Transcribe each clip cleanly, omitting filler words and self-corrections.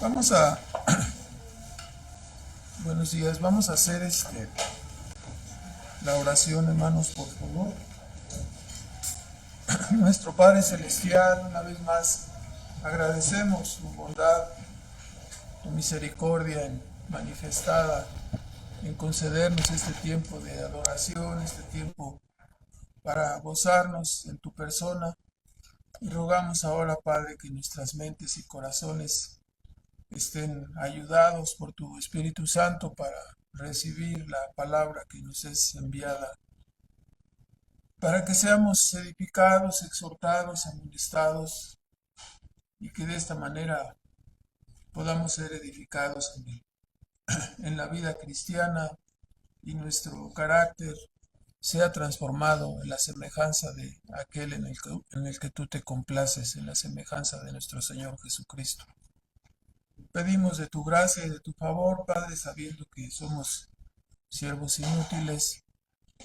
Vamos a, buenos días, vamos a hacer la oración, hermanos, por favor. Nuestro Padre Celestial, una vez más, agradecemos tu bondad, tu misericordia manifestada en concedernos este tiempo de adoración, este tiempo para gozarnos en tu persona. Y rogamos ahora, Padre, que nuestras mentes y corazones estén ayudados por tu Espíritu Santo para recibir la palabra que nos es enviada, para que seamos edificados, exhortados, amonestados y que de esta manera podamos ser edificados en la vida cristiana y nuestro carácter sea transformado en la semejanza de aquel en el que tú te complaces, en la semejanza de nuestro Señor Jesucristo. Pedimos de tu gracia y de tu favor, Padre, sabiendo que somos siervos inútiles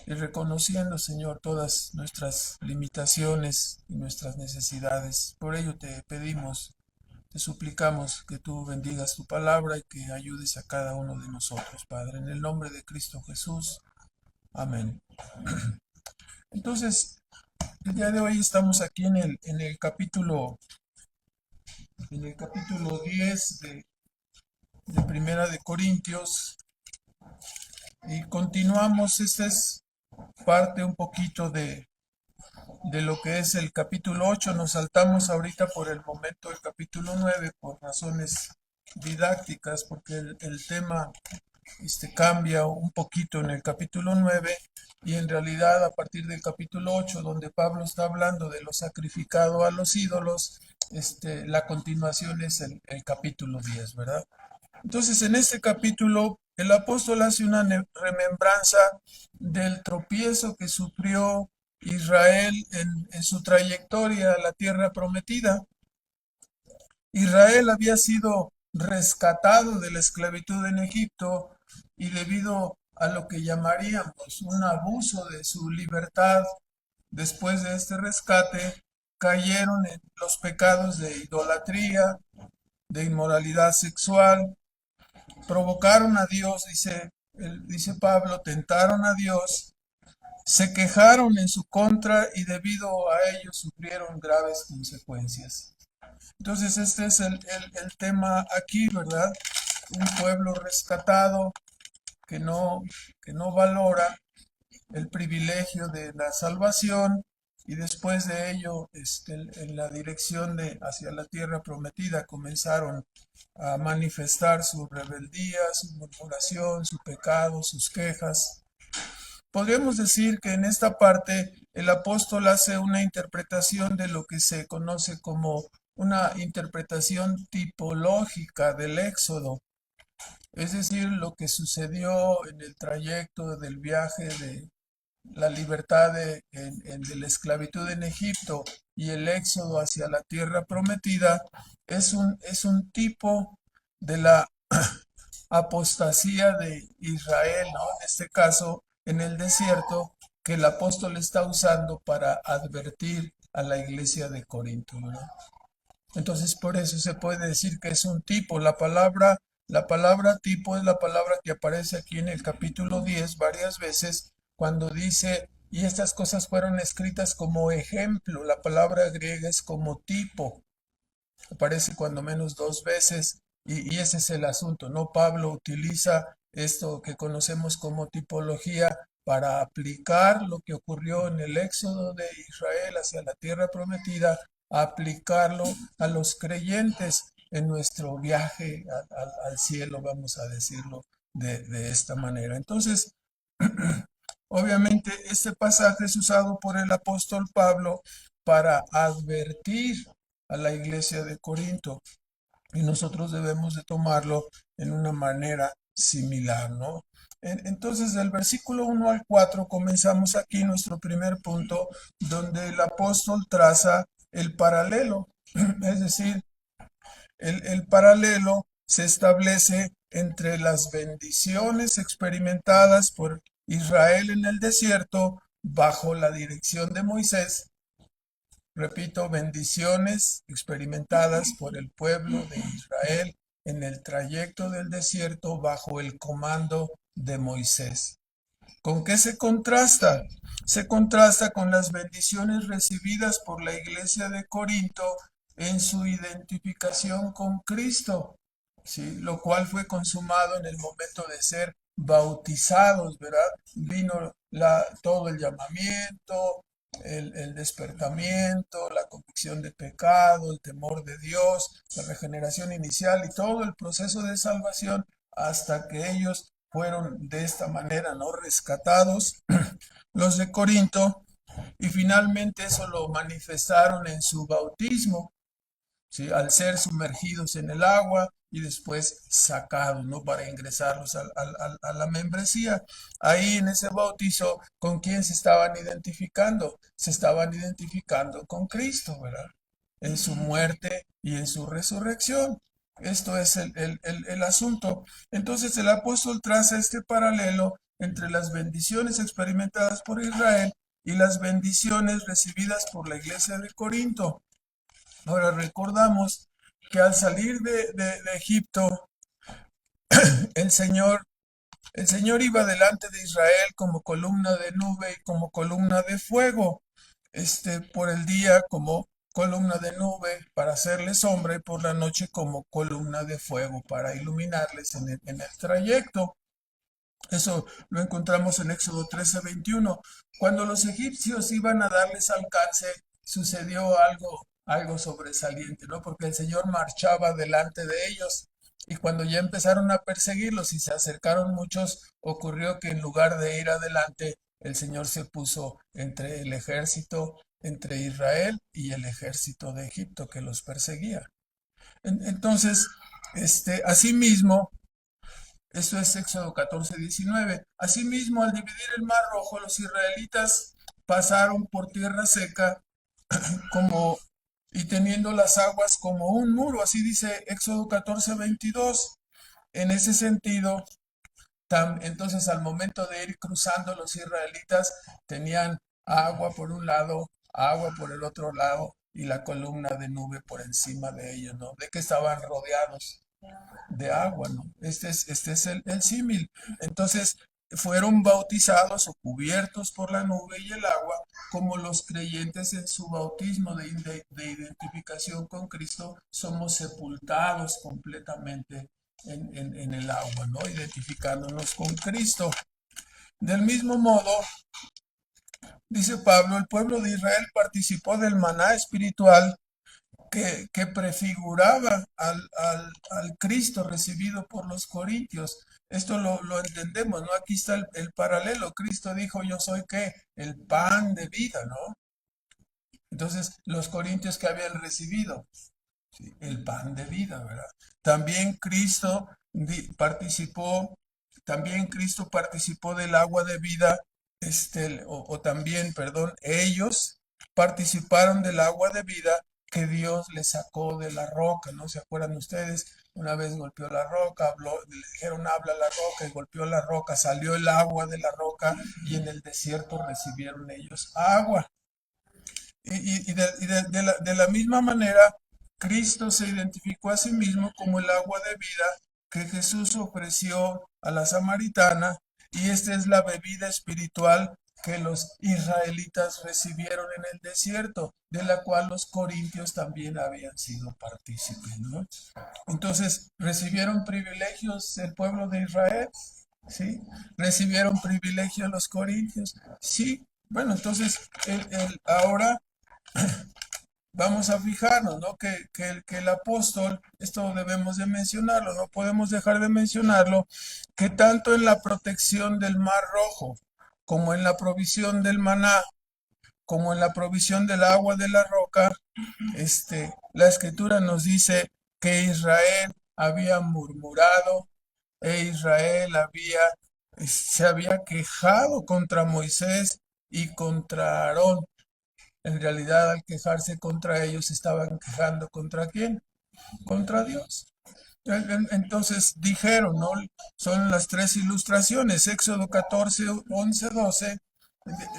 y reconociendo, Señor, todas nuestras limitaciones y nuestras necesidades. Por ello te pedimos, te suplicamos que tú bendigas tu palabra y que ayudes a cada uno de nosotros, Padre, en el nombre de Cristo Jesús. Amén. Entonces, el día de hoy estamos aquí en el capítulo 10 de Primera de Corintios y continuamos. Esta es parte un poquito de lo que es el capítulo 8. Nos saltamos ahorita por el momento el capítulo 9 por razones didácticas, porque el tema cambia un poquito en el capítulo 9 y en realidad a partir del capítulo 8, donde Pablo está hablando de lo sacrificado a los ídolos, la continuación es el capítulo 10, ¿verdad? Entonces, en este capítulo, el apóstol hace una remembranza del tropiezo que sufrió Israel en su trayectoria a la tierra prometida. Israel había sido rescatado de la esclavitud en Egipto y debido a lo que llamaríamos un abuso de su libertad, después de este rescate, cayeron en los pecados de idolatría, de inmoralidad sexual, provocaron a Dios, dice Pablo, tentaron a Dios, se quejaron en su contra y debido a ello sufrieron graves consecuencias. Entonces este es el tema aquí, ¿verdad? Un pueblo rescatado que que no valora el privilegio de la salvación y después de ello, en la dirección hacia la tierra prometida comenzaron a manifestar su rebeldía, su murmuración, su pecado, sus quejas. Podríamos decir que en esta parte el apóstol hace una interpretación de lo que se conoce como una interpretación tipológica del Éxodo, es decir, lo que sucedió en el trayecto del viaje de la libertad de la esclavitud en Egipto y el éxodo hacia la tierra prometida es un tipo de la apostasía de Israel, ¿no? En este caso, en el desierto, que el apóstol está usando para advertir a la iglesia de Corinto, ¿no? Entonces, por eso se puede decir que es un tipo. La palabra tipo es la palabra que aparece aquí en el capítulo 10 varias veces cuando dice, y estas cosas fueron escritas como ejemplo. La palabra griega es como tipo. Aparece cuando menos dos veces y ese es el asunto, ¿no? Pablo utiliza esto que conocemos como tipología para aplicar lo que ocurrió en el éxodo de Israel hacia la tierra prometida, aplicarlo a los creyentes en nuestro viaje al cielo, vamos a decirlo de esta manera. Entonces, obviamente, este pasaje es usado por el apóstol Pablo para advertir a la iglesia de Corinto y nosotros debemos de tomarlo en una manera similar, ¿no? Entonces, del versículo 1 al 4 comenzamos aquí nuestro primer punto, donde el apóstol traza el paralelo, es decir, el paralelo se establece entre las bendiciones experimentadas por Israel en el desierto bajo la dirección de Moisés. Repito, bendiciones experimentadas por el pueblo de Israel en el trayecto del desierto bajo el comando de Moisés. ¿Con qué se contrasta? Se contrasta con las bendiciones recibidas por la iglesia de Corinto en su identificación con Cristo, ¿sí? Lo cual fue consumado en el momento de ser bautizados, ¿verdad? Vino todo el llamamiento, el despertamiento, la convicción de pecado, el temor de Dios, la regeneración inicial y todo el proceso de salvación hasta que ellos fueron de esta manera, ¿no? Rescatados, los de Corinto, y finalmente eso lo manifestaron en su bautismo, ¿sí? Al ser sumergidos en el agua y después sacados, ¿no? Para ingresarlos a la membresía. Ahí en ese bautizo, ¿con quién se estaban identificando? Se estaban identificando con Cristo, ¿verdad? En su muerte y en su resurrección. Esto es el asunto. Entonces el apóstol traza este paralelo entre las bendiciones experimentadas por Israel y las bendiciones recibidas por la iglesia de Corinto. Ahora recordamos que al salir de Egipto, el Señor, el Señor iba delante de Israel como columna de nube y como columna de fuego, por el día como columna de nube para hacerles sombra y por la noche como columna de fuego para iluminarles en el trayecto. Eso lo encontramos en Éxodo 13:21. Cuando los egipcios iban a darles alcance, sucedió algo sobresaliente, ¿no? Porque el Señor marchaba delante de ellos. Y cuando ya empezaron a perseguirlos y se acercaron muchos, ocurrió que en lugar de ir adelante, el Señor se puso entre el ejército, entre Israel y el ejército de Egipto que los perseguía. Entonces, asimismo, esto es Éxodo 14:19. Asimismo, al dividir el Mar Rojo, los israelitas pasaron por tierra seca como y teniendo las aguas como un muro, así dice Éxodo 14:22. En ese sentido, entonces al momento de ir cruzando los israelitas tenían agua por un lado, agua por el otro lado y la columna de nube por encima de ellos, ¿no? De que estaban rodeados de agua, ¿no? Este es el símil. Entonces, fueron bautizados o cubiertos por la nube y el agua, como los creyentes en su bautismo de identificación con Cristo, somos sepultados completamente en el agua, ¿no? Identificándonos con Cristo. Del mismo modo, dice Pablo, el pueblo de Israel participó del maná espiritual que prefiguraba al Cristo recibido por los corintios. Esto lo entendemos, ¿no? Aquí está el paralelo. Cristo dijo, yo soy ¿qué? El pan de vida, ¿no? Entonces, los corintios que habían recibido, ¿sí? El pan de vida, ¿verdad? También Cristo participó, también Cristo participó del agua de vida, o también, perdón, ellos participaron del agua de vida que Dios les sacó de la roca, ¿no? ¿Se acuerdan ustedes? Una vez golpeó la roca, le dijeron habla la roca y golpeó la roca, salió el agua de la roca y en el desierto recibieron ellos agua. Y de la misma manera, Cristo se identificó a sí mismo como el agua de vida que Jesús ofreció a la samaritana, y esta es la bebida espiritual que los israelitas recibieron en el desierto, de la cual los corintios también habían sido partícipes, ¿no? Entonces, ¿recibieron privilegios el pueblo de Israel? ¿Sí? ¿Recibieron privilegios los corintios? Sí. Bueno, entonces, ahora vamos a fijarnos, ¿no? Que el apóstol, esto debemos de mencionarlo, no podemos dejar de mencionarlo, que tanto en la protección del Mar Rojo, como en la provisión del maná, como en la provisión del agua de la roca, la escritura nos dice que Israel había murmurado e Israel se había quejado contra Moisés y contra Aarón. En realidad, al quejarse contra ellos, estaban quejando ¿contra quién? Contra Dios. Entonces dijeron, ¿no? Son las tres ilustraciones, Éxodo 14, 11, 12.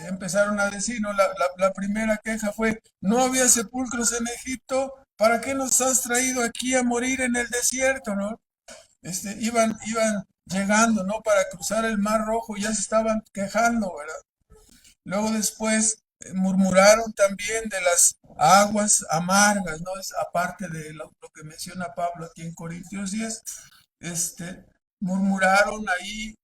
Empezaron a decir, ¿no? La primera queja fue, no había sepulcros en Egipto, ¿para qué nos has traído aquí a morir en el desierto, ¿no? iban llegando, ¿no? Para cruzar el Mar Rojo, ya se estaban quejando, ¿verdad? Luego después murmuraron también de las aguas amargas, ¿no? Es aparte de lo que menciona Pablo aquí en Corintios 10, este, murmuraron ahí,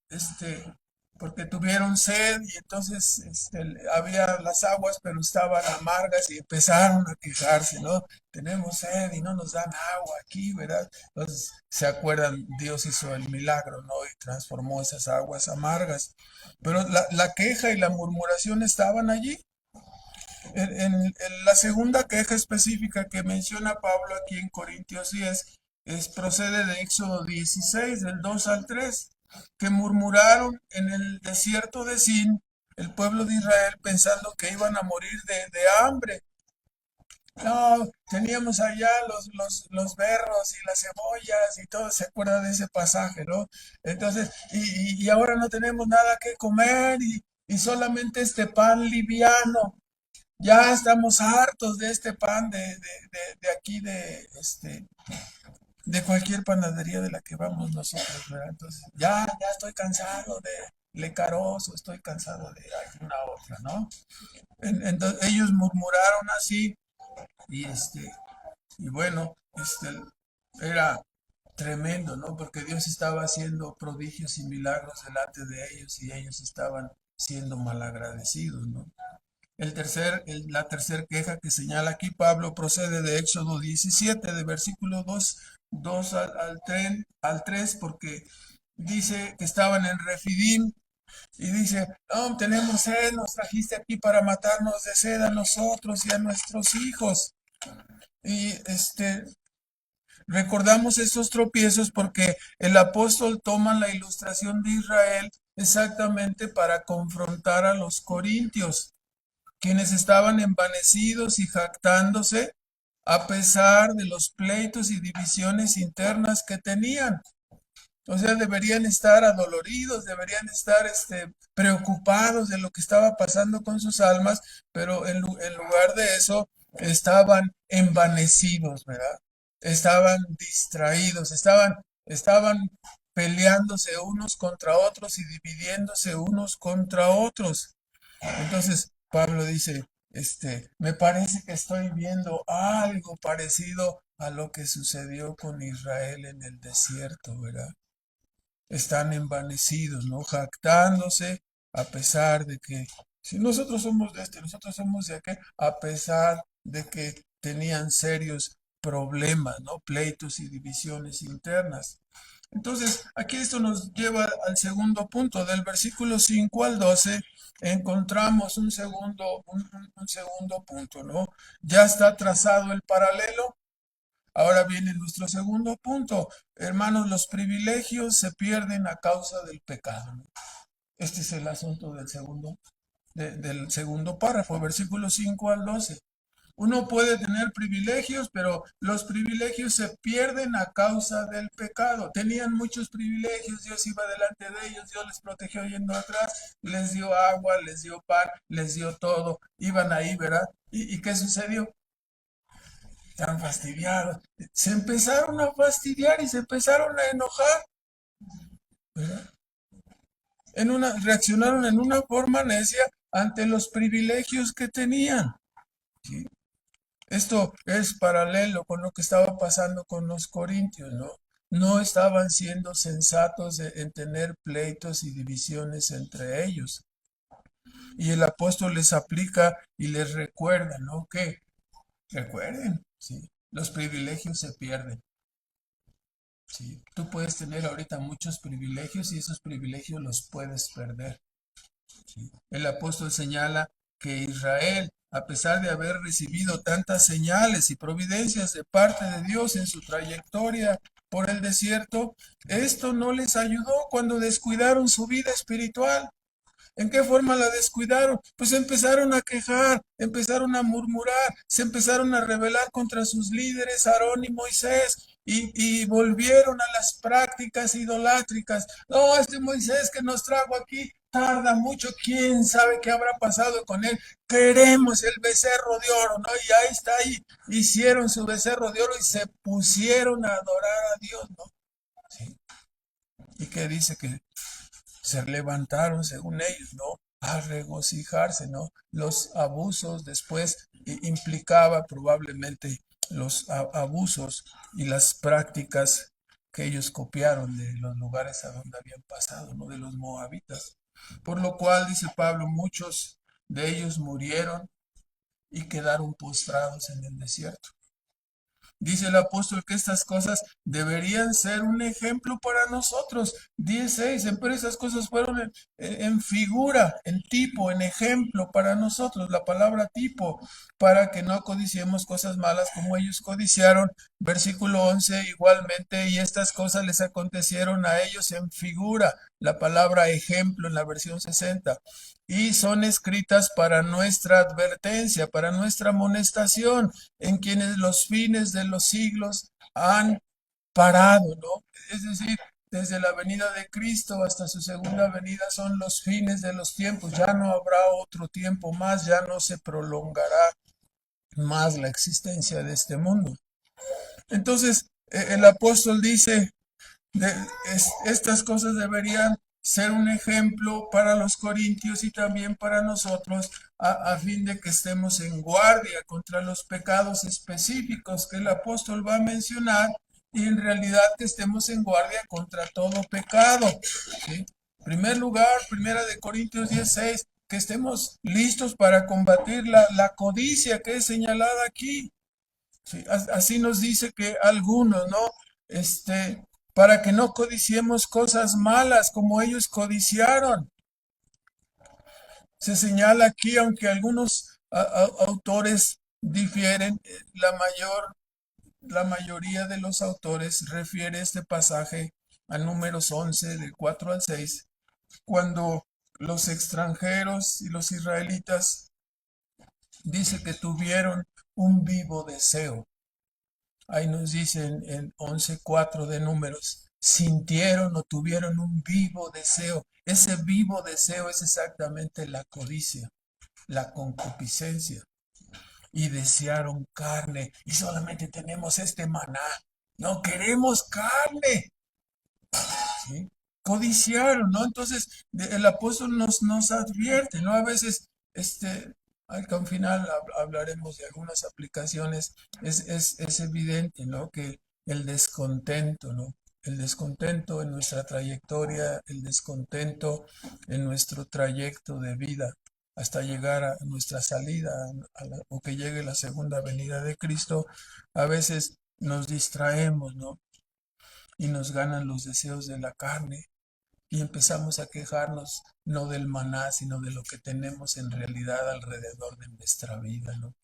porque tuvieron sed y entonces había las aguas, pero estaban amargas y empezaron a quejarse, ¿no? Tenemos sed y no nos dan agua aquí, ¿verdad? Entonces, se acuerdan, Dios hizo el milagro, ¿no? Y transformó esas aguas amargas. Pero la queja y la murmuración estaban allí. En la segunda queja específica que menciona Pablo aquí en Corintios 10 procede de Éxodo 16, del 2 al 3, que murmuraron en el desierto de Sin, el pueblo de Israel, pensando que iban a morir de hambre. No, teníamos allá los berros y las cebollas y todo, se acuerda de ese pasaje, ¿no? Entonces, y ahora no tenemos nada que comer y solamente este pan liviano. Ya estamos hartos de este pan de aquí, de cualquier panadería de la que vamos nosotros, ¿verdad? Entonces, ya estoy cansado de Lecaroso, estoy cansado de alguna otra, ¿no? Entonces, ellos murmuraron así y y bueno, era tremendo, ¿no? Porque Dios estaba haciendo prodigios y milagros delante de ellos y ellos estaban siendo malagradecidos, ¿no? La tercer queja que señala aquí Pablo procede de Éxodo 17, de versículo 2 al 3, porque dice que estaban en Refidim y dice, no, tenemos sed, nos trajiste aquí para matarnos de sed a nosotros y a nuestros hijos. Y recordamos estos tropiezos porque el apóstol toma la ilustración de Israel exactamente para confrontar a los corintios, quienes estaban envanecidos y jactándose a pesar de los pleitos y divisiones internas que tenían. O sea, deberían estar adoloridos, deberían estar preocupados de lo que estaba pasando con sus almas, pero en lugar de eso estaban envanecidos, ¿verdad? Estaban distraídos, estaban peleándose unos contra otros y dividiéndose unos contra otros. Entonces, Pablo dice, me parece que estoy viendo algo parecido a lo que sucedió con Israel en el desierto, ¿verdad? Están envanecidos, ¿no? Jactándose a pesar de que, si nosotros somos de nosotros somos de aquel, a pesar de que tenían serios problemas, ¿no? Pleitos y divisiones internas. Entonces, aquí esto nos lleva al segundo punto. Del versículo 5 al 12 encontramos un segundo punto, ¿no? Ya está trazado el paralelo. Ahora viene nuestro segundo punto. Hermanos, los privilegios se pierden a causa del pecado, ¿no? Este es el asunto del segundo párrafo, versículo 5 al 12. Uno puede tener privilegios, pero los privilegios se pierden a causa del pecado. Tenían muchos privilegios, Dios iba delante de ellos, Dios les protegió yendo atrás, les dio agua, les dio pan, les dio todo. Iban ahí, ¿verdad? ¿Y qué sucedió? Estaban fastidiados. Se empezaron a fastidiar y se empezaron a enojar, ¿verdad? Reaccionaron en una forma necia ante los privilegios que tenían. ¿Sí? Esto es paralelo con lo que estaba pasando con los corintios, ¿no? No estaban siendo sensatos en tener pleitos y divisiones entre ellos. Y el apóstol les aplica y les recuerda, ¿no? Que recuerden, ¿sí? Los privilegios se pierden, ¿sí? Tú puedes tener ahorita muchos privilegios y esos privilegios los puedes perder. ¿Sí? El apóstol señala que Israel, a pesar de haber recibido tantas señales y providencias de parte de Dios en su trayectoria por el desierto, esto no les ayudó cuando descuidaron su vida espiritual. ¿En qué forma la descuidaron? Pues empezaron a quejar, empezaron a murmurar, se empezaron a rebelar contra sus líderes, Aarón y Moisés, y volvieron a las prácticas idolátricas. No, este Moisés que nos trajo aquí tarda mucho, quién sabe qué habrá pasado con él. Queremos el becerro de oro, ¿no? Y ahí está, ahí hicieron su becerro de oro y se pusieron a adorar a Dios, ¿no? ¿Sí? y que dice que se levantaron, según ellos, ¿no? A regocijarse, ¿no? Los abusos después implicaba probablemente los abusos y las prácticas que ellos copiaron de los lugares a donde habían pasado, ¿no? De los moabitas. Por lo cual, dice Pablo, muchos de ellos murieron y quedaron postrados en el desierto. Dice el apóstol que estas cosas deberían ser un ejemplo para nosotros. 16, pero esas cosas fueron en figura, en tipo, en ejemplo para nosotros. La palabra tipo, para que no codiciemos cosas malas como ellos codiciaron. Versículo 11, igualmente, y estas cosas les acontecieron a ellos en figura. La palabra ejemplo en la versión 60 y son escritas para nuestra advertencia, para nuestra amonestación, en quienes los fines de los siglos han parado, ¿no? Es decir, desde la venida de Cristo hasta su segunda venida son los fines de los tiempos, ya no habrá otro tiempo más, ya no se prolongará más la existencia de este mundo. Entonces, el apóstol dice, estas cosas deberían ser un ejemplo para los corintios y también para nosotros, a fin de que estemos en guardia contra los pecados específicos que el apóstol va a mencionar y en realidad que estemos en guardia contra todo pecado. ¿Sí? En primer lugar, primera de Corintios 16, que estemos listos para combatir la codicia que es señalada aquí. Sí, así nos dice que algunos, ¿no? Para que no codiciemos cosas malas como ellos codiciaron. Se señala aquí, aunque algunos autores difieren, la mayoría de los autores refiere este pasaje a Números 11, del 4 al 6, cuando los extranjeros y los israelitas dice que tuvieron un vivo deseo. Ahí nos dicen en 11:4 de Números, sintieron o tuvieron un vivo deseo. Ese vivo deseo es exactamente la codicia, la concupiscencia. Y desearon carne. Y solamente tenemos este maná. No queremos carne. ¿Sí? Codiciaron, ¿no? Entonces, el apóstol nos advierte, ¿no? A veces, al que al final hablaremos de algunas aplicaciones, es evidente, ¿no? Que el descontento, ¿no? El descontento en nuestra trayectoria, el descontento en nuestro trayecto de vida hasta llegar a nuestra salida o que llegue la segunda venida de Cristo, a veces nos distraemos, ¿no? Y nos ganan los deseos de la carne y empezamos a quejarnos no del maná, sino de lo que tenemos en realidad alrededor de nuestra vida, ¿no?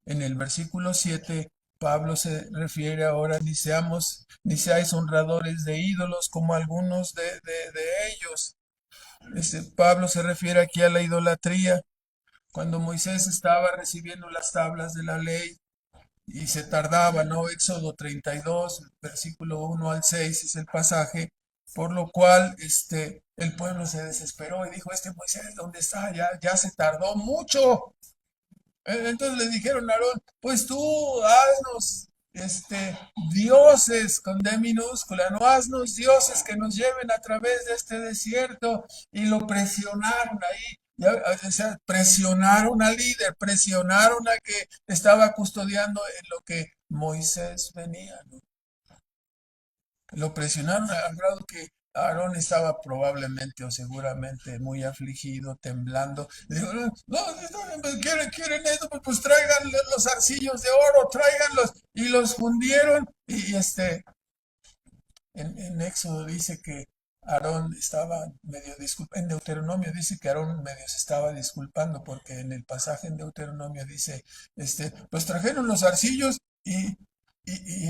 En el versículo 7, Pablo se refiere ahora, ni seáis honradores de ídolos como algunos de ellos. Pablo se refiere aquí a la idolatría. Cuando Moisés estaba recibiendo las tablas de la ley, y se tardaba, ¿no? Éxodo 32, versículo 1 al 6 es el pasaje, por lo cual el pueblo se desesperó y dijo, Moisés, ¿dónde está? Ya se tardó mucho. Entonces le dijeron a Aarón, pues tú haznos dioses con D minúscula, no haznos dioses que nos lleven a través de este desierto. Y lo presionaron ahí, o sea, presionaron al líder, presionaron a que estaba custodiando en lo que Moisés venía, ¿no? Lo presionaron al grado que Aarón estaba probablemente o seguramente muy afligido, temblando. Dijo, no, quieren esto, pues traigan los arcillos de oro, tráiganlos. Y los fundieron. Y en Éxodo dice que Aarón estaba medio disculpando, en Deuteronomio dice que Aarón medio se estaba disculpando porque en el pasaje en Deuteronomio dice, pues trajeron los arcillos y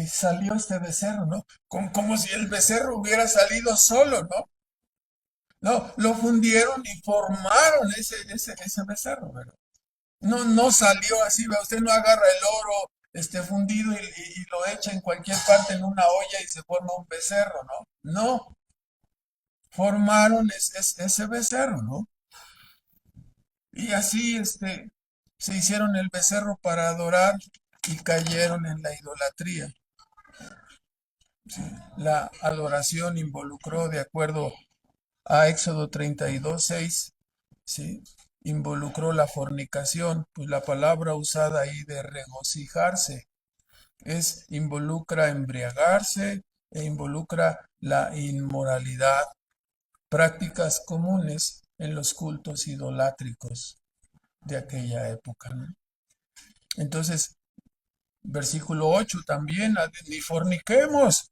salió este becerro, ¿no? Como si el becerro hubiera salido solo, ¿no? No, lo fundieron y formaron ese becerro, ¿verdad? No salió así, ¿verdad? Usted no agarra el oro fundido y lo echa en cualquier parte en una olla y se forma un becerro, ¿no? No, formaron ese becerro, ¿no? Y así se hicieron el becerro para adorar y cayeron en la idolatría. ¿sí? La adoración involucró, de acuerdo a Éxodo 32:6, ¿sí? Involucró la fornicación, pues la palabra usada ahí de regocijarse involucra embriagarse e involucra la inmoralidad, prácticas comunes en los cultos idolátricos de aquella época, ¿no? Entonces, versículo 8 también, ni forniquemos.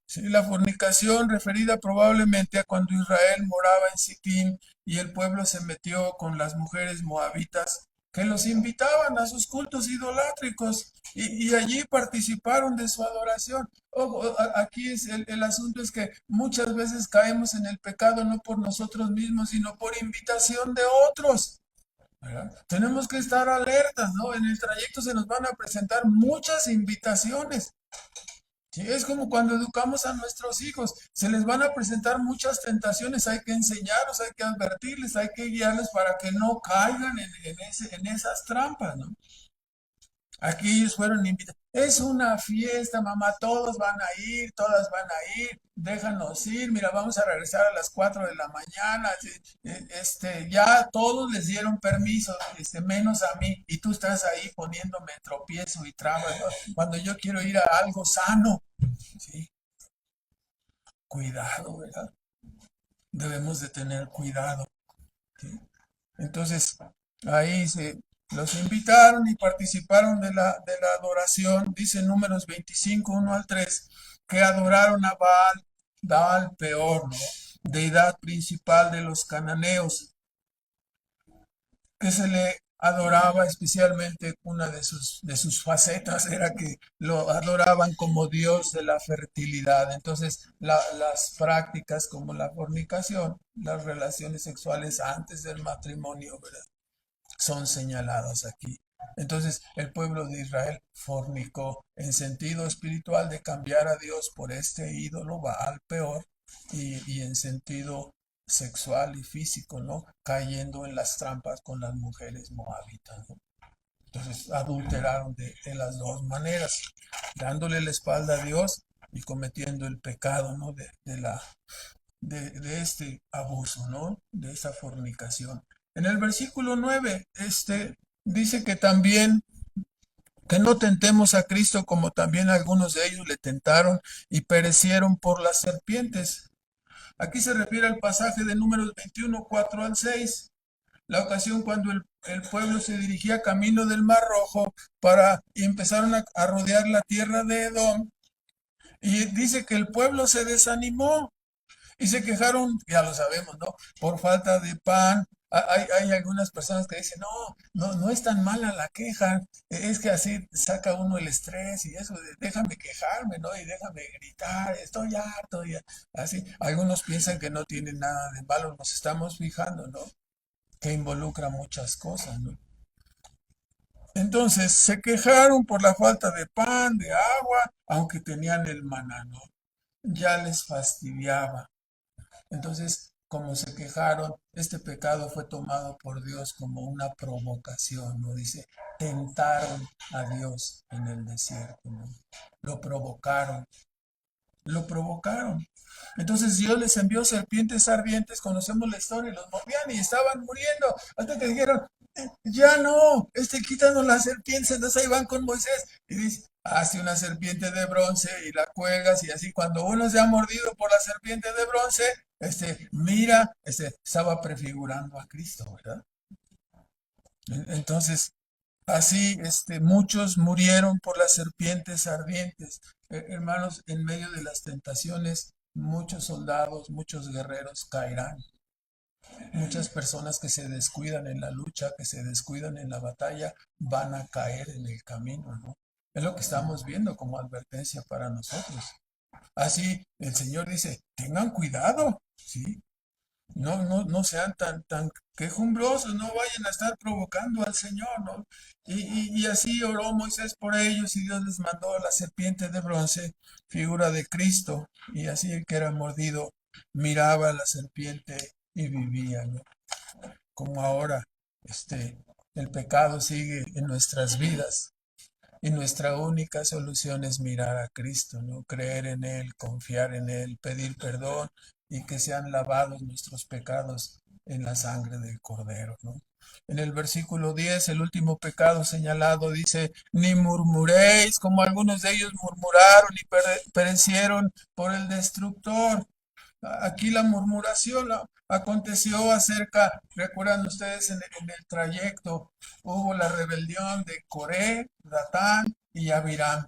Sí, la fornicación referida probablemente a cuando Israel moraba en Sittim y el pueblo se metió con las mujeres moabitas que los invitaban a sus cultos idolátricos y allí participaron de su adoración. Ojo, aquí el asunto es que muchas veces caemos en el pecado no por nosotros mismos, sino por invitación de otros. ¿Verdad? Tenemos que estar alertas, ¿no? En el trayecto se nos van a presentar muchas invitaciones. Sí, es como cuando educamos a nuestros hijos, se les van a presentar muchas tentaciones, hay que enseñarlos, hay que advertirles, hay que guiarles para que no caigan en esas trampas, ¿no? Aquí ellos fueron invitados. Es una fiesta, mamá, todos van a ir, todas van a ir, déjanos ir, mira, vamos a regresar a las 4 de la mañana. Sí, ya todos les dieron permiso, menos a mí, y tú estás ahí poniéndome tropiezo y trabas, ¿no? Cuando yo quiero ir a algo sano, ¿sí? Cuidado, ¿verdad? Debemos de tener cuidado, ¿sí? Entonces, ahí los invitaron y participaron de la adoración, dice Números 25, 1 al 3, que adoraron a Baal peor, ¿no? Deidad principal de los cananeos, que se le adoraba especialmente. Una de sus facetas era que lo adoraban como Dios de la fertilidad. Entonces, las prácticas como la fornicación, las relaciones sexuales antes del matrimonio, ¿verdad? Son señaladas aquí. Entonces, el pueblo de Israel fornicó en sentido espiritual de cambiar a Dios por este ídolo Baal peor, y en sentido sexual y físico, ¿no? Cayendo en las trampas con las mujeres moabitas, ¿no? Entonces, adulteraron de las dos maneras, dándole la espalda a Dios y cometiendo el pecado, ¿no? De este abuso, ¿no? De esa fornicación. En el versículo 9, dice que también que no tentemos a Cristo como también algunos de ellos le tentaron y perecieron por las serpientes. Aquí se refiere al pasaje de Números 21, 4 al 6, la ocasión cuando el pueblo se dirigía camino del Mar Rojo y empezaron a rodear la tierra de Edom, y dice que el pueblo se desanimó y se quejaron, ya lo sabemos, ¿no? Por falta de pan. Hay algunas personas que dicen, no, no, no es tan mala la queja, es que así saca uno el estrés y eso, déjame quejarme, ¿no? Y déjame gritar, estoy harto, y así. Algunos piensan que no tiene nada de malo, nos estamos fijando, ¿no? Que involucra muchas cosas, ¿no? Entonces se quejaron por la falta de pan, de agua, aunque tenían el maná, ¿no? Ya les fastidiaba. Entonces, como se quejaron, este pecado fue tomado por Dios como una provocación, ¿no? Dice, tentaron a Dios en el desierto, ¿no? Lo provocaron, lo provocaron. Entonces Dios les envió serpientes ardientes, conocemos la historia, y los mordían y estaban muriendo, hasta que dijeron, ya no, quítanos las serpientes. Entonces ahí van con Moisés y dice, hace una serpiente de bronce y la cuelgas, y así cuando uno se ha mordido por la serpiente de bronce, mira, estaba prefigurando a Cristo, ¿verdad? Entonces, así, muchos murieron por las serpientes ardientes. Hermanos, en medio de las tentaciones, muchos soldados, muchos guerreros caerán. Muchas personas que se descuidan en la lucha, que se descuidan en la batalla, van a caer en el camino, ¿no? Es lo que estamos viendo como advertencia para nosotros. Así el Señor dice, tengan cuidado, ¿sí? No, no, no sean tan quejumbrosos, no vayan a estar provocando al Señor, ¿no? Y así oró Moisés por ellos, y Dios les mandó la serpiente de bronce, figura de Cristo, y así el que era mordido miraba a la serpiente y vivía, ¿no? Como ahora, el pecado sigue en nuestras vidas. Y nuestra única solución es mirar a Cristo, ¿no? Creer en Él, confiar en Él, pedir perdón y que sean lavados nuestros pecados en la sangre del Cordero, ¿no? En el versículo 10, el último pecado señalado dice, ni murmuréis como algunos de ellos murmuraron y perecieron por el destructor. Aquí la murmuración aconteció acerca, recuerdan ustedes en el trayecto, hubo la rebelión de Coré, Datán y Abiram.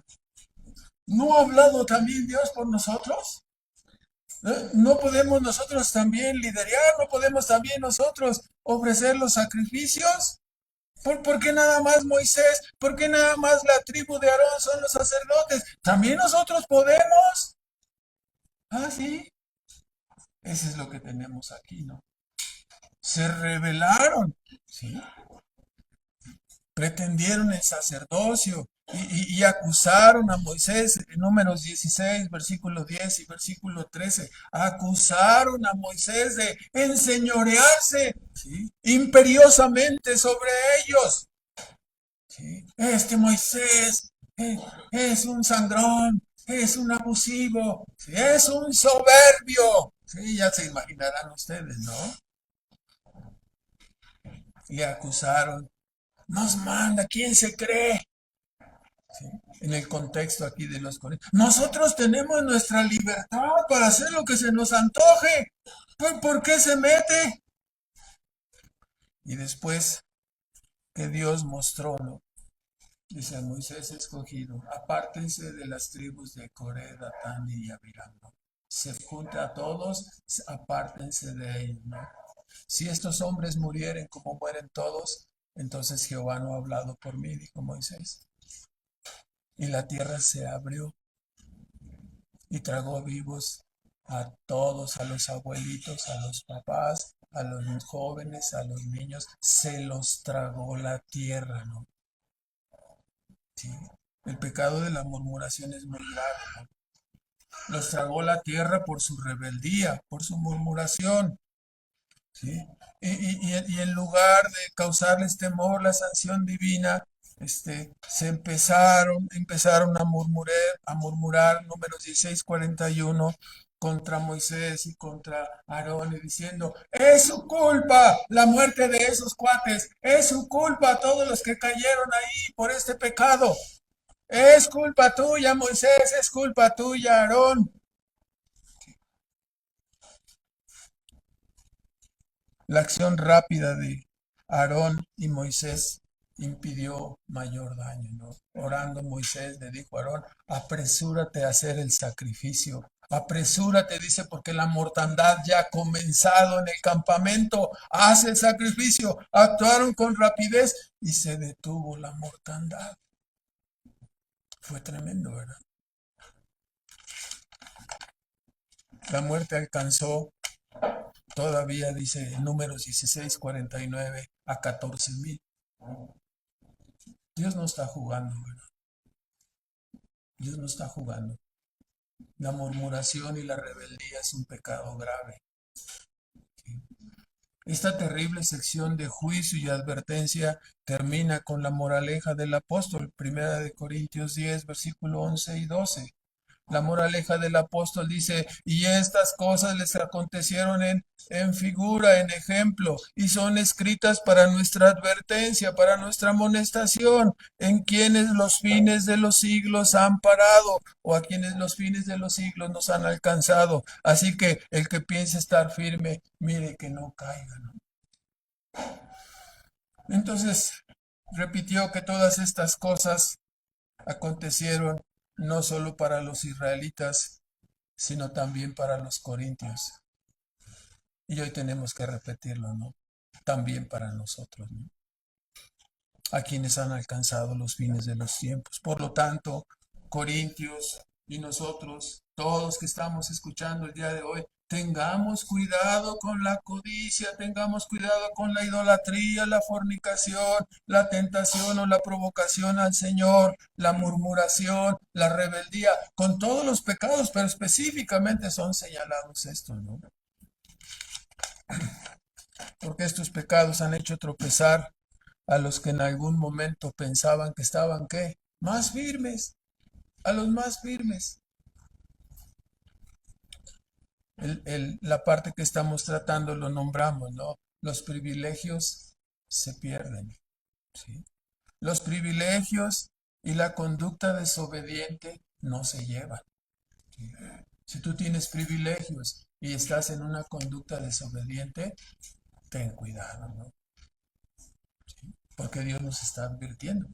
¿No ha hablado también Dios por nosotros? ¿No podemos nosotros también liderar? ¿No podemos también nosotros ofrecer los sacrificios? ¿Por qué nada más Moisés? ¿Por qué nada más la tribu de Aarón son los sacerdotes? ¿También nosotros podemos? Ah, sí. Eso es lo que tenemos aquí, ¿no? Se rebelaron, ¿sí? Pretendieron el sacerdocio y acusaron a Moisés en Números 16, versículo 10 y versículo 13. Acusaron a Moisés de enseñorearse, ¿sí? Imperiosamente sobre ellos. ¿Sí? Este Moisés es un sangrón, es un abusivo, ¿sí? Es un soberbio. Sí, ya se imaginarán ustedes, ¿no? Le acusaron. Nos manda, ¿quién se cree? ¿Sí? En el contexto aquí de los corintios. Nosotros tenemos nuestra libertad para hacer lo que se nos antoje. ¿Por qué se mete? Y después que Dios mostró, ¿no? Dice a Moisés escogido, apártense de las tribus de Coré, Datán y Abiram, ¿no? Se junta a todos, apártense de ellos, ¿no? Si estos hombres murieren como mueren todos, entonces Jehová no ha hablado por mí, dijo Moisés. Y la tierra se abrió y tragó vivos a todos, a los abuelitos, a los papás, a los jóvenes, a los niños, se los tragó la tierra, ¿no? Sí. El pecado de la murmuración es muy grave, ¿no? Los tragó la tierra por su rebeldía, por su murmuración, ¿sí? Y en lugar de causarles temor, la sanción divina, se empezaron a murmurar, números 16, 41, contra Moisés y contra Aarón, y diciendo, es su culpa la muerte de esos cuates, es su culpa todos los que cayeron ahí por este pecado, es culpa tuya, Moisés, es culpa tuya, Aarón. La acción rápida de Aarón y Moisés impidió mayor daño, ¿no? Orando Moisés le dijo a Aarón, apresúrate a hacer el sacrificio. Apresúrate, dice, porque la mortandad ya ha comenzado en el campamento. Haz el sacrificio. Actuaron con rapidez y se detuvo la mortandad. Fue tremendo, ¿verdad? La muerte alcanzó todavía, dice en Números 16, 49 a 14,000. Dios no está jugando, ¿verdad? Dios no está jugando. La murmuración y la rebeldía es un pecado grave. Esta terrible sección de juicio y advertencia termina con la moraleja del apóstol, primera de Corintios 10, versículo 11 y 12. La moraleja del apóstol dice, y estas cosas les acontecieron en figura, en ejemplo, y son escritas para nuestra advertencia, para nuestra amonestación, en quienes los fines de los siglos han parado, o a quienes los fines de los siglos nos han alcanzado. Así que el que piense estar firme, mire que no caiga, ¿no? Entonces, repitió que todas estas cosas acontecieron no solo para los israelitas, sino también para los corintios. Y hoy tenemos que repetirlo, ¿no? También para nosotros, ¿no? A quienes han alcanzado los fines de los tiempos. Por lo tanto, corintios y nosotros, todos que estamos escuchando el día de hoy, tengamos cuidado con la codicia, tengamos cuidado con la idolatría, la fornicación, la tentación o la provocación al Señor, la murmuración, la rebeldía, con todos los pecados, pero específicamente son señalados estos, ¿no? Porque estos pecados han hecho tropezar a los que en algún momento pensaban que estaban, ¿qué? más firmes, a los más firmes. La parte que estamos tratando lo nombramos, ¿no? Los privilegios se pierden, ¿sí? Los privilegios y la conducta desobediente no se llevan, ¿sí? Si tú tienes privilegios y estás en una conducta desobediente, ten cuidado, ¿no? Porque Dios nos está advirtiendo.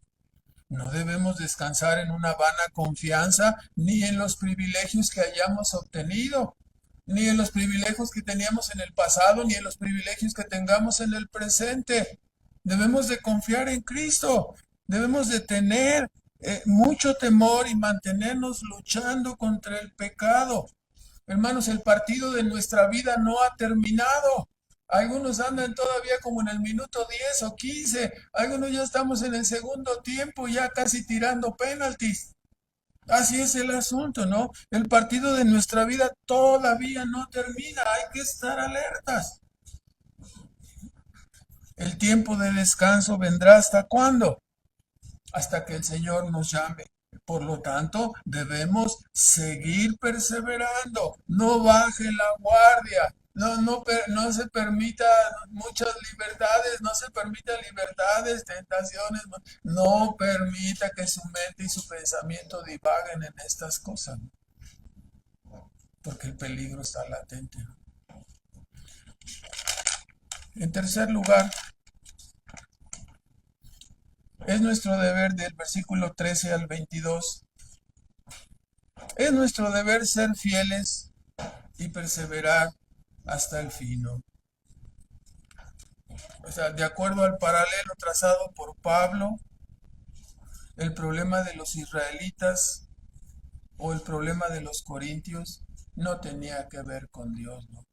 No debemos descansar en una vana confianza ni en los privilegios que hayamos obtenido, ni en los privilegios que teníamos en el pasado, ni en los privilegios que tengamos en el presente. Debemos de confiar en Cristo, debemos de tener mucho temor y mantenernos luchando contra el pecado. Hermanos, el partido de nuestra vida no ha terminado. Algunos andan todavía como en el minuto 10 o 15. Algunos ya estamos en el segundo tiempo, ya casi tirando penaltis. Así es el asunto, ¿no? El partido de nuestra vida todavía no termina. Hay que estar alertas. El tiempo de descanso vendrá ¿hasta cuándo? Hasta que el Señor nos llame. Por lo tanto, debemos seguir perseverando, no baje la guardia, no se permita muchas libertades, no se permita libertades, tentaciones, no permita que su mente y su pensamiento divaguen en estas cosas, porque el peligro está latente. En tercer lugar, es nuestro deber del versículo 13 al 22. Es nuestro deber ser fieles y perseverar hasta el fin, ¿no? O sea, de acuerdo al paralelo trazado por Pablo, el problema de los israelitas o el problema de los corintios no tenía que ver con Dios, ¿no?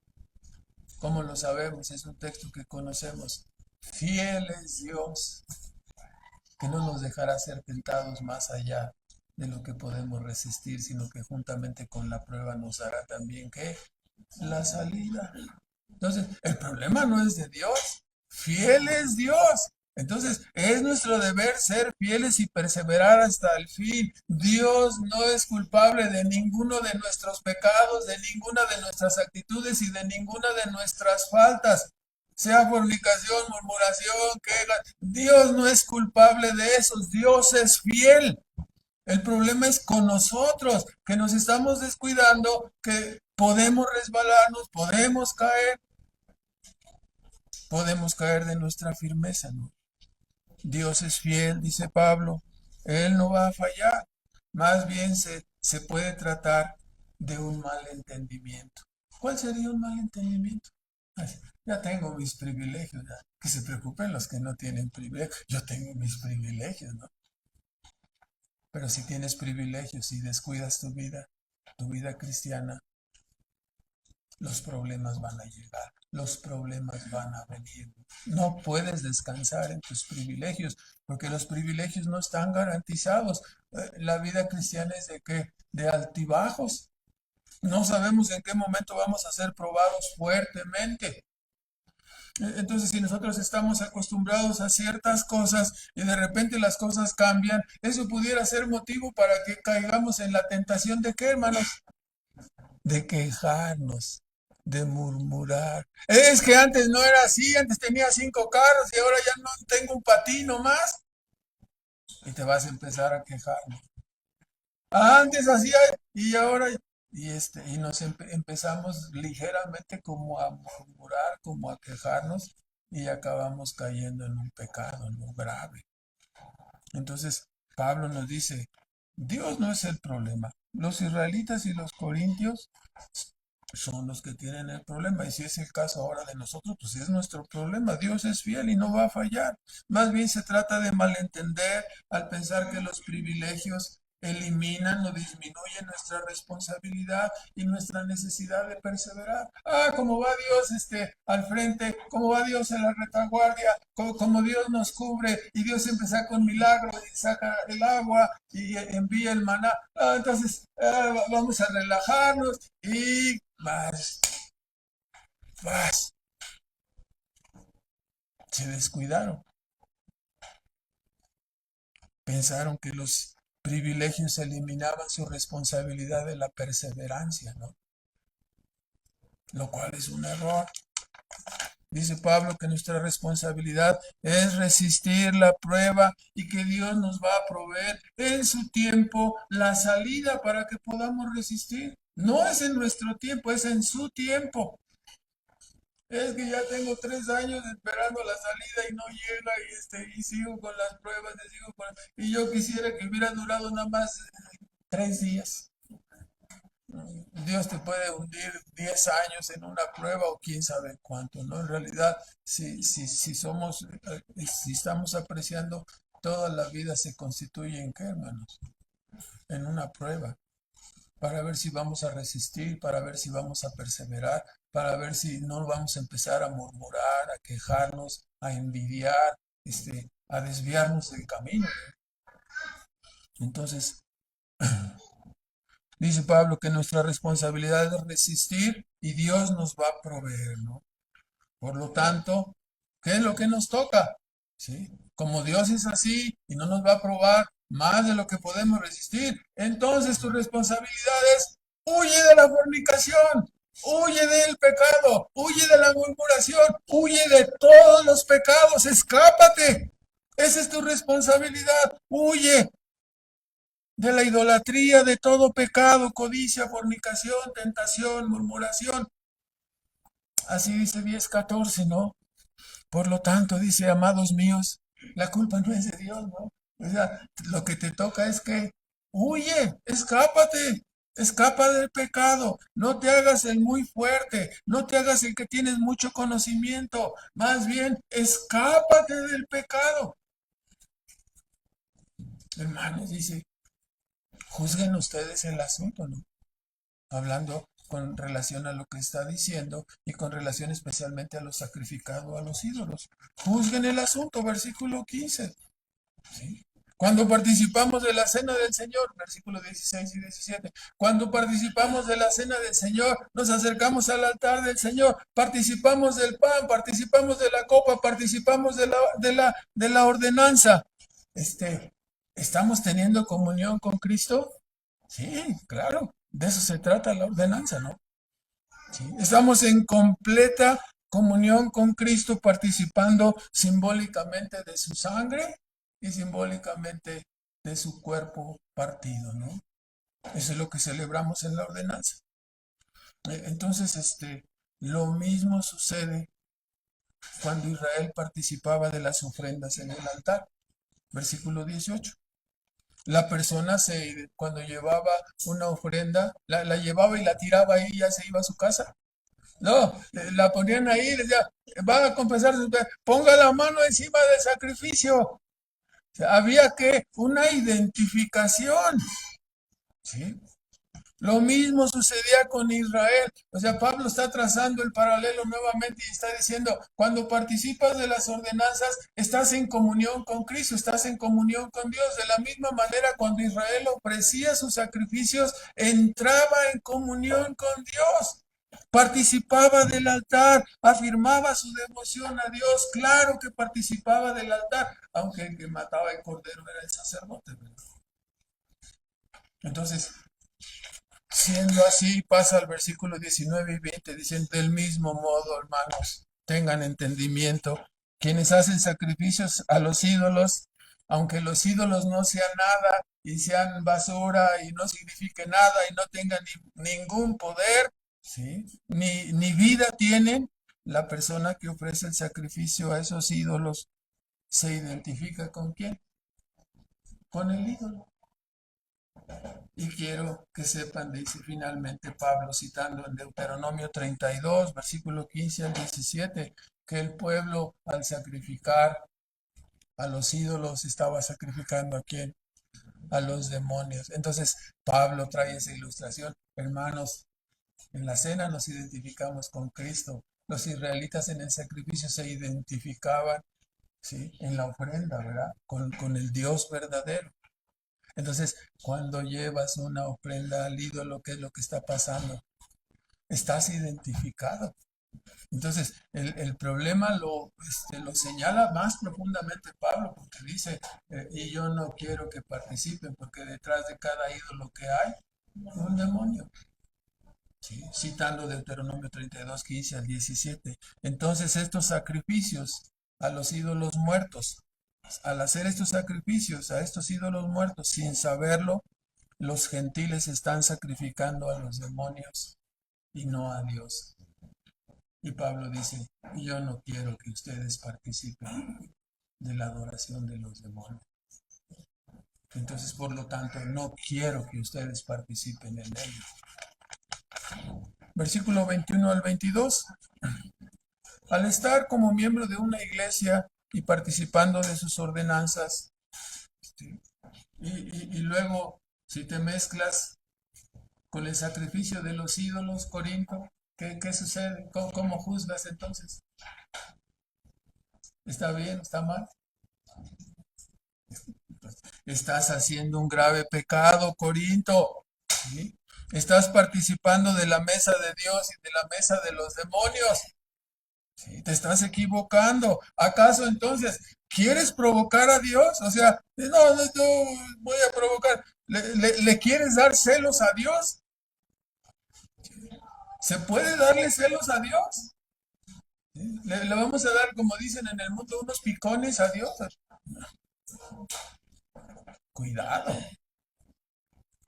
Como lo sabemos, es un texto que conocemos. Fiel es Dios, que no nos dejará ser tentados más allá de lo que podemos resistir, sino que juntamente con la prueba nos dará también que la salida. Entonces, el problema no es de Dios, fiel es Dios. Entonces, es nuestro deber ser fieles y perseverar hasta el fin. Dios no es culpable de ninguno de nuestros pecados, de ninguna de nuestras actitudes y de ninguna de nuestras faltas. Sea fornicación, murmuración, queja. Dios no es culpable de esos. Dios es fiel. El problema es con nosotros, que nos estamos descuidando, que podemos resbalarnos, podemos caer de nuestra firmeza, ¿no? Dios es fiel, dice Pablo, Él no va a fallar, más bien se puede tratar de un mal entendimiento. ¿Cuál sería un mal entendimiento? Ay, ya tengo mis privilegios, ya. Que se preocupen los que no tienen privilegios, yo tengo mis privilegios, ¿no? Pero si tienes privilegios y descuidas tu vida cristiana, los problemas van a llegar, los problemas van a venir. No puedes descansar en tus privilegios, porque los privilegios no están garantizados. La vida cristiana es de qué? De altibajos. No sabemos en qué momento vamos a ser probados fuertemente. Entonces, si nosotros estamos acostumbrados a ciertas cosas y de repente las cosas cambian, eso pudiera ser motivo para que caigamos en la tentación de qué, hermanos, de quejarnos, de murmurar. Es que antes no era así, antes tenía 5 carros y ahora ya no tengo un patino más. Y te vas a empezar a quejar, ¿no? Antes hacía y ahora y nos empezamos ligeramente como a murmurar, como a quejarnos y acabamos cayendo en un pecado, ¿no? Grave. Entonces, Pablo nos dice, Dios no es el problema. Los israelitas y los corintios son los que tienen el problema. Y si es el caso ahora de nosotros, pues es nuestro problema. Dios es fiel y no va a fallar. Más bien se trata de malentender al pensar que los privilegios eliminan o disminuyen nuestra responsabilidad y nuestra necesidad de perseverar. Ah, como va Dios al frente, como va Dios en la retaguardia, como Dios nos cubre y Dios siempre saca un milagro y saca el agua y envía el maná. Ah, entonces vamos a relajarnos y más, se descuidaron. Pensaron que los privilegios eliminaban su responsabilidad de la perseverancia, ¿no? Lo cual es un error. Dice Pablo que nuestra responsabilidad es resistir la prueba y que Dios nos va a proveer en su tiempo la salida para que podamos resistir. No es en nuestro tiempo, es en su tiempo. Es que ya tengo 3 años esperando la salida y no llega y sigo con las pruebas y yo quisiera que hubiera durado nada más 3 días. Dios te puede hundir 10 años en una prueba o quién sabe cuánto, ¿no? En realidad, si estamos apreciando, toda la vida se constituye en qué, hermanos, en una prueba, para ver si vamos a resistir, para ver si vamos a perseverar, para ver si no vamos a empezar a murmurar, a quejarnos, a envidiar, a desviarnos del camino. Entonces, dice Pablo que nuestra responsabilidad es resistir y Dios nos va a proveer, ¿no? Por lo tanto, ¿qué es lo que nos toca? ¿Sí? Como Dios es así y no nos va a probar más de lo que podemos resistir, entonces tu responsabilidad es huye de la fornicación, huye del pecado, huye de la murmuración, huye de todos los pecados, escápate. Esa es tu responsabilidad. Huye de la idolatría, de todo pecado, codicia, fornicación, tentación, murmuración. Así dice 10:14, ¿no? Por lo tanto, dice, amados míos, la culpa no es de Dios, ¿no? O sea, lo que te toca es que huye, escápate, escapa del pecado, no te hagas el muy fuerte, no te hagas el que tienes mucho conocimiento, más bien, escápate del pecado. Hermanos, dice, juzguen ustedes el asunto, ¿no? Hablando con relación a lo que está diciendo y con relación especialmente a lo sacrificado a los ídolos. Juzguen el asunto, versículo 15. ¿Sí? Cuando participamos de la cena del Señor, versículos 16 y 17, cuando participamos de la cena del Señor, nos acercamos al altar del Señor, participamos del pan, participamos de la copa, participamos de la ordenanza. ¿Estamos teniendo comunión con Cristo? Sí, claro, de eso se trata la ordenanza, ¿no? Sí, estamos en completa comunión con Cristo, participando simbólicamente de su sangre y simbólicamente de su cuerpo partido, ¿no? Eso es lo que celebramos en la ordenanza. Entonces, lo mismo sucede cuando Israel participaba de las ofrendas en el altar. Versículo 18. La persona cuando llevaba una ofrenda, la llevaba y la tiraba ahí y ya se iba a su casa. No, la ponían ahí y les decía, van a confesar, ponga la mano encima del sacrificio. O sea, había que una identificación, ¿sí? Lo mismo sucedía con Israel. O sea, Pablo está trazando el paralelo nuevamente y está diciendo, cuando participas de las ordenanzas, estás en comunión con Cristo, estás en comunión con Dios. De la misma manera, cuando Israel ofrecía sus sacrificios, entraba en comunión con Dios. Participaba del altar, afirmaba su devoción a Dios. Claro que participaba del altar, aunque el que mataba el cordero era el sacerdote, ¿verdad? Entonces, siendo así, pasa al versículo 19 y 20, dicen, del mismo modo, hermanos, tengan entendimiento, quienes hacen sacrificios a los ídolos, aunque los ídolos no sean nada y sean basura y no signifiquen nada y no tengan ningún poder, ¿sí? Ni vida tienen, la persona que ofrece el sacrificio a esos ídolos se identifica con quién, con el ídolo. Y quiero que sepan, dice finalmente Pablo, citando en Deuteronomio 32, versículo 15 al 17, que el pueblo al sacrificar a los ídolos estaba sacrificando a quién, a los demonios. Entonces Pablo trae esa ilustración. Hermanos, en la cena nos identificamos con Cristo. Los israelitas en el sacrificio se identificaban, ¿sí?, en la ofrenda, ¿verdad? Con el Dios verdadero. Entonces, cuando llevas una ofrenda al ídolo, ¿qué es lo que está pasando? Estás identificado. Entonces, el problema lo señala más profundamente Pablo, porque dice, y yo no quiero que participen, porque detrás de cada ídolo que hay, un demonio. ¿Sí? Citando Deuteronomio 32, 15 al 17. Entonces, estos sacrificios a los ídolos muertos, al hacer estos sacrificios a estos ídolos muertos sin saberlo, los gentiles están sacrificando a los demonios y no a Dios. Y Pablo dice, yo no quiero que ustedes participen de la adoración de los demonios. Entonces, por lo tanto, no quiero que ustedes participen en ello. Versículo 21 al 22. Al estar como miembro de una iglesia y participando de sus ordenanzas, ¿sí? y luego, si te mezclas con el sacrificio de los ídolos, Corinto, ¿qué sucede? ¿Cómo juzgas entonces? ¿Está bien? ¿Está mal? Estás haciendo un grave pecado, Corinto. ¿Sí? Estás participando de la mesa de Dios y de la mesa de los demonios. ¿Sí? Te estás equivocando. ¿Acaso entonces quieres provocar a Dios? O sea, no voy a provocar. ¿Le quieres dar celos a Dios? ¿Se puede darle celos a Dios? ¿Sí? ¿Le vamos a dar, como dicen en el mundo, unos picones a Dios? Cuidado,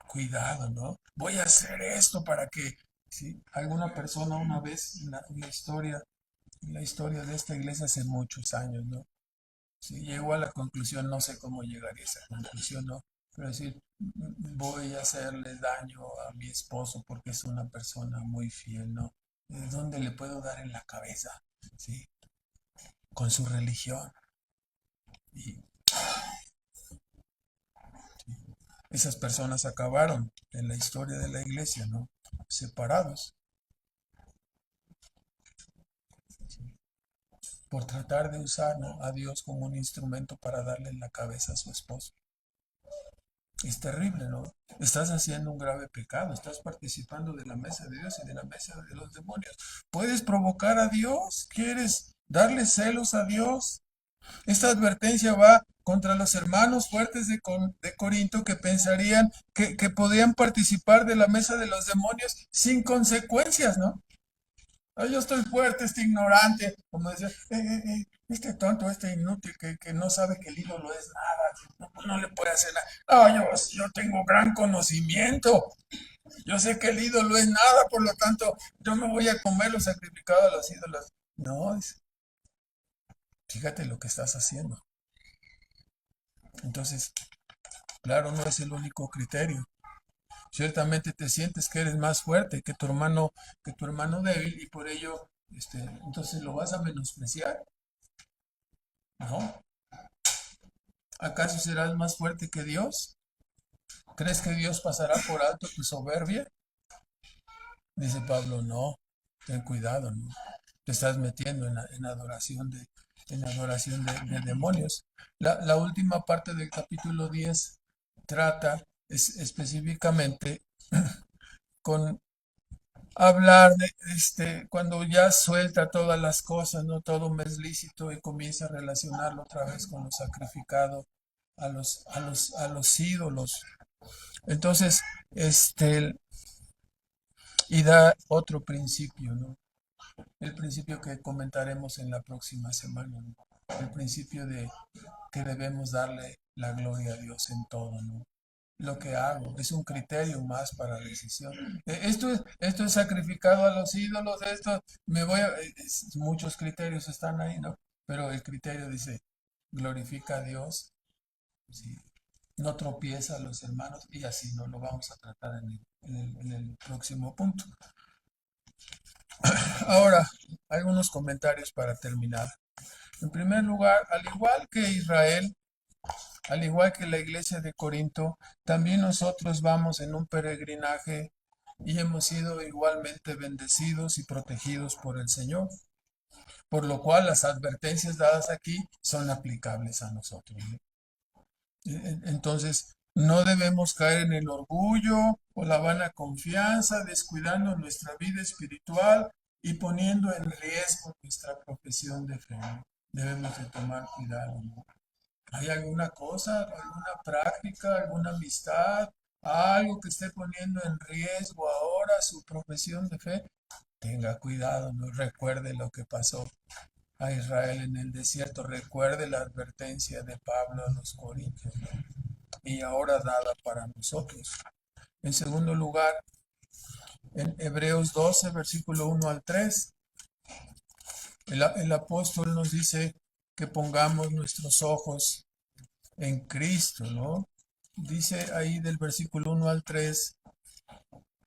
cuidado, ¿no? Voy a hacer esto para que, ¿sí? Alguna persona una vez en la historia de esta iglesia hace muchos años, ¿no? Sí, llegó a la conclusión, no sé cómo llegaría a esa conclusión, ¿no? Pero decir, voy a hacerle daño a mi esposo porque es una persona muy fiel, ¿no? ¿De dónde le puedo dar en la cabeza? ¿Sí? Con su religión. Y esas personas acabaron en la historia de la iglesia, ¿no? Separados por tratar de usar, ¿no? a Dios como un instrumento para darle en la cabeza a su esposo. Es terrible, ¿no? Estás haciendo un grave pecado, estás participando de la mesa de Dios y de la mesa de los demonios. ¿Puedes provocar a Dios? ¿Quieres darle celos a Dios? Esta advertencia va contra los hermanos fuertes de Corinto que pensarían que podían participar de la mesa de los demonios sin consecuencias, ¿no? "Ay, yo estoy fuerte, este ignorante", como decía, este tonto, este inútil que no sabe que el ídolo es nada, no le puede hacer nada. No, yo tengo gran conocimiento, yo sé que el ídolo es nada, por lo tanto, yo me voy a comer lo sacrificado a los ídolos. No, fíjate lo que estás haciendo. Entonces, claro, no es el único criterio. Ciertamente te sientes que eres más fuerte que tu hermano débil y por ello, entonces lo vas a menospreciar, ¿no? ¿Acaso serás más fuerte que Dios? ¿Crees que Dios pasará por alto tu soberbia? Dice Pablo, no, ten cuidado, ¿no? Te estás metiendo en adoración de demonios. La última parte del capítulo 10 trata específicamente con hablar de cuando ya suelta todas las cosas, no todo me es lícito y comienza a relacionarlo otra vez con lo sacrificado a los ídolos. Entonces, y da otro principio, ¿no? El principio que comentaremos en la próxima semana, ¿no? El principio de que debemos darle la gloria a Dios en todo, ¿no? Lo que hago es un criterio más para la decisión. Esto es sacrificado a los ídolos, muchos criterios están ahí, ¿no? Pero el criterio dice, glorifica a Dios, ¿sí? No tropieza a los hermanos y así no lo vamos a tratar en el próximo punto. Ahora, algunos comentarios para terminar. En primer lugar, al igual que Israel, al igual que la iglesia de Corinto, también nosotros vamos en un peregrinaje y hemos sido igualmente bendecidos y protegidos por el Señor, por lo cual las advertencias dadas aquí son aplicables a nosotros, ¿no? Entonces, no debemos caer en el orgullo o la vana confianza, descuidando nuestra vida espiritual y poniendo en riesgo nuestra profesión de fe. Debemos de tomar cuidado, ¿no? ¿Hay alguna cosa, alguna práctica, alguna amistad, algo que esté poniendo en riesgo ahora su profesión de fe? Tenga cuidado, no recuerde lo que pasó a Israel en el desierto, recuerde la advertencia de Pablo a los Corintios, ¿no? Y ahora dada para nosotros. En segundo lugar, en Hebreos 12, versículo 1 al 3, el apóstol nos dice que pongamos nuestros ojos en Cristo, ¿no? Dice ahí del versículo 1 al 3: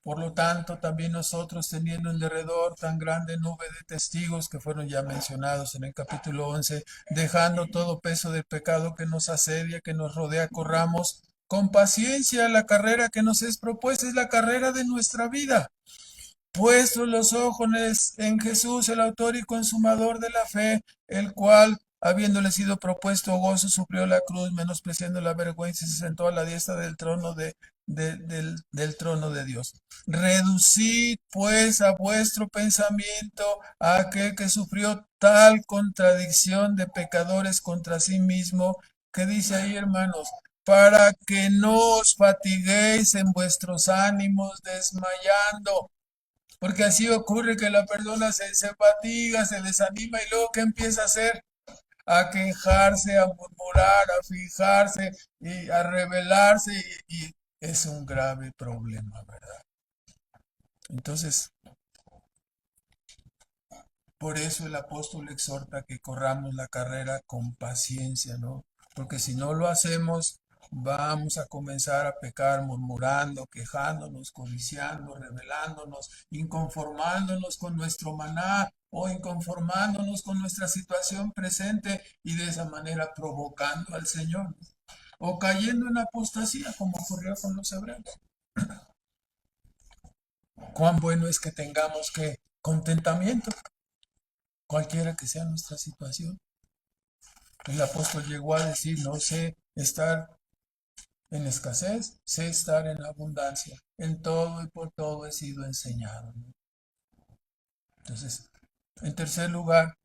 por lo tanto, también nosotros, teniendo en derredor tan grande nube de testigos que fueron ya mencionados en el capítulo 11, dejando todo peso del pecado que nos asedia, que nos rodea, corramos con paciencia la carrera que nos es propuesta, es la carrera de nuestra vida. Puestos los ojos en Jesús, el autor y consumador de la fe, el cual, habiéndole sido propuesto gozo, sufrió la cruz, menospreciando la vergüenza, y se sentó a la diestra del trono del trono de Dios. Reducid, pues, a vuestro pensamiento a aquel que sufrió tal contradicción de pecadores contra sí mismo, que dice ahí, hermanos, para que no os fatiguéis en vuestros ánimos desmayando. Porque así ocurre que la persona se fatiga, se desanima y luego ¿qué empieza a hacer? A quejarse, a murmurar, a fijarse y a rebelarse y es un grave problema, ¿verdad? Entonces, por eso el apóstol exhorta que corramos la carrera con paciencia, ¿no? Porque si no lo hacemos, vamos a comenzar a pecar murmurando, quejándonos, codiciando, rebelándonos, inconformándonos con nuestro maná o inconformándonos con nuestra situación presente y de esa manera provocando al Señor, ¿no? O cayendo en apostasía como ocurrió con los hebreos. Cuán bueno es que tengamos que contentamiento, cualquiera que sea nuestra situación. El apóstol llegó a decir, no sé estar en escasez, sé estar en abundancia. En todo y por todo he sido enseñado, ¿no? Entonces, en tercer lugar,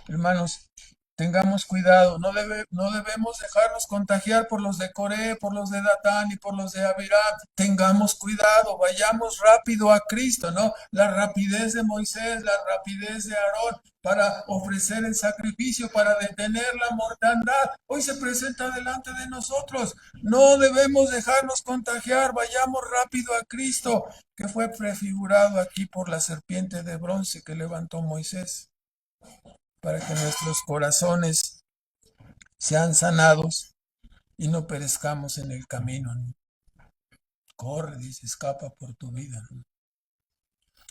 hermanos, tengamos cuidado, no debemos dejarnos contagiar por los de Coré, por los de Datán y por los de Abiram. Tengamos cuidado, vayamos rápido a Cristo, ¿no? La rapidez de Moisés, la rapidez de Aarón para ofrecer el sacrificio, para detener la mortandad. Hoy se presenta delante de nosotros. No debemos dejarnos contagiar, vayamos rápido a Cristo, que fue prefigurado aquí por la serpiente de bronce que levantó Moisés, para que nuestros corazones sean sanados y no perezcamos en el camino, ¿no? Corre, dice, escapa por tu vida, ¿no?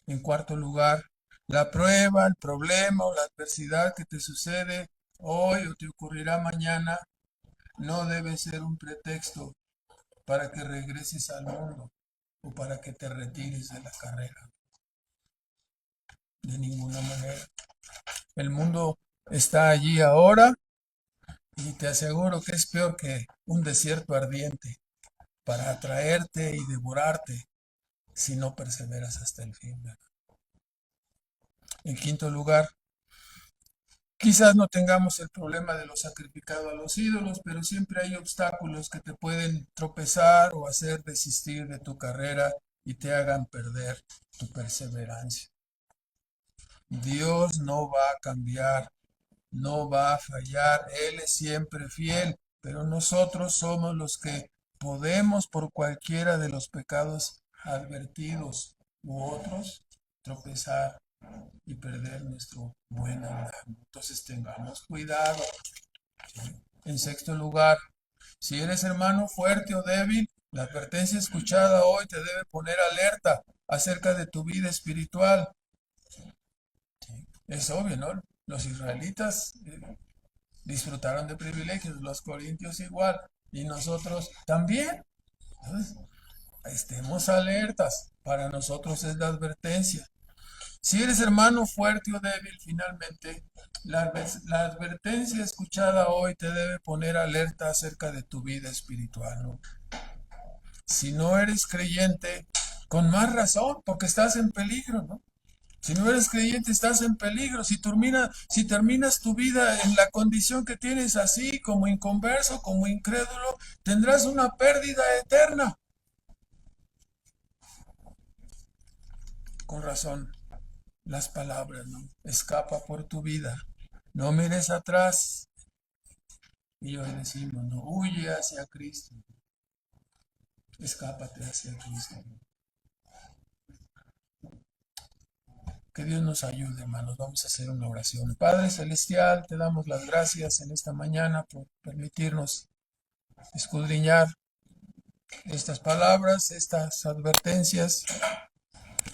En cuarto lugar, la prueba, el problema o la adversidad que te sucede hoy o te ocurrirá mañana no debe ser un pretexto para que regreses al mundo o para que te retires de la carrera. De ninguna manera. El mundo está allí ahora y te aseguro que es peor que un desierto ardiente para atraerte y devorarte si no perseveras hasta el fin, ¿verdad? En quinto lugar, quizás no tengamos el problema de lo sacrificado a los ídolos, pero siempre hay obstáculos que te pueden tropezar o hacer desistir de tu carrera y te hagan perder tu perseverancia. Dios no va a cambiar, no va a fallar, Él es siempre fiel, pero nosotros somos los que podemos por cualquiera de los pecados advertidos u otros tropezar y perder nuestro buen andar. Entonces tengamos cuidado. En sexto lugar, si eres hermano fuerte o débil, la advertencia escuchada hoy te debe poner alerta acerca de tu vida espiritual. Es obvio, ¿no? Los israelitas disfrutaron de privilegios, los corintios igual, y nosotros también. Entonces, estemos alertas. Para nosotros es la advertencia. Si eres hermano fuerte o débil, finalmente, la advertencia escuchada hoy te debe poner alerta acerca de tu vida espiritual, ¿no? Si no eres creyente, con más razón, porque estás en peligro, ¿no? Si no eres creyente, estás en peligro. Si terminas tu vida en la condición que tienes así, como inconverso, como incrédulo, tendrás una pérdida eterna. Con razón, las palabras, ¿no? Escapa por tu vida. No mires atrás. Y hoy decimos, no, huye hacia Cristo. Escápate hacia Cristo. Que Dios nos ayude, hermanos. Vamos a hacer una oración. Padre Celestial, te damos las gracias en esta mañana por permitirnos escudriñar estas palabras, estas advertencias.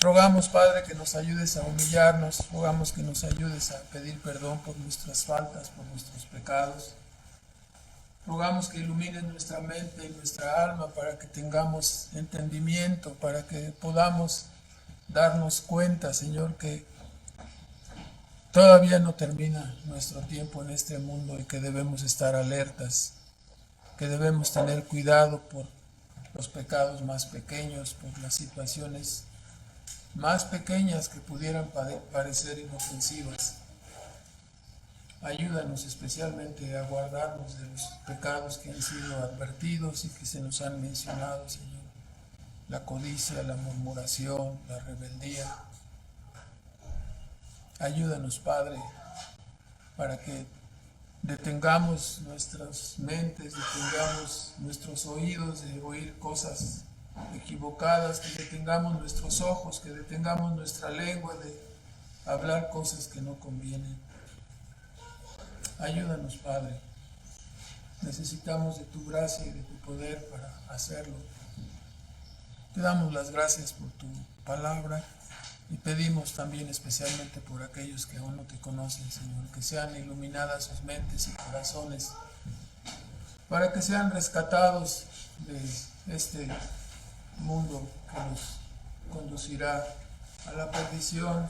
Rogamos, Padre, que nos ayudes a humillarnos. Rogamos que nos ayudes a pedir perdón por nuestras faltas, por nuestros pecados. Rogamos que ilumines nuestra mente y nuestra alma para que tengamos entendimiento, para que podamos darnos cuenta, Señor, que todavía no termina nuestro tiempo en este mundo y que debemos estar alertas, que debemos tener cuidado por los pecados más pequeños, por las situaciones más pequeñas que pudieran parecer inofensivas. Ayúdanos especialmente a guardarnos de los pecados que han sido advertidos y que se nos han mencionado, Señor. La codicia, la murmuración, la rebeldía. Ayúdanos, Padre, para que detengamos nuestras mentes, detengamos nuestros oídos de oír cosas equivocadas, que detengamos nuestros ojos, que detengamos nuestra lengua de hablar cosas que no convienen. Ayúdanos, Padre. Necesitamos de tu gracia y de tu poder para hacerlo. Te damos las gracias por tu palabra y pedimos también especialmente por aquellos que aún no te conocen, Señor, que sean iluminadas sus mentes y corazones para que sean rescatados de este mundo que nos conducirá a la perdición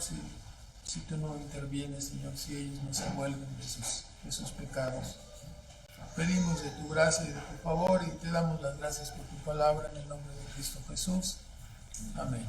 si tú no intervienes, Señor, si ellos no se vuelven de sus pecados. Pedimos de tu gracia y de tu favor y te damos las gracias por tu palabra en el nombre de Cristo Jesús. Amén.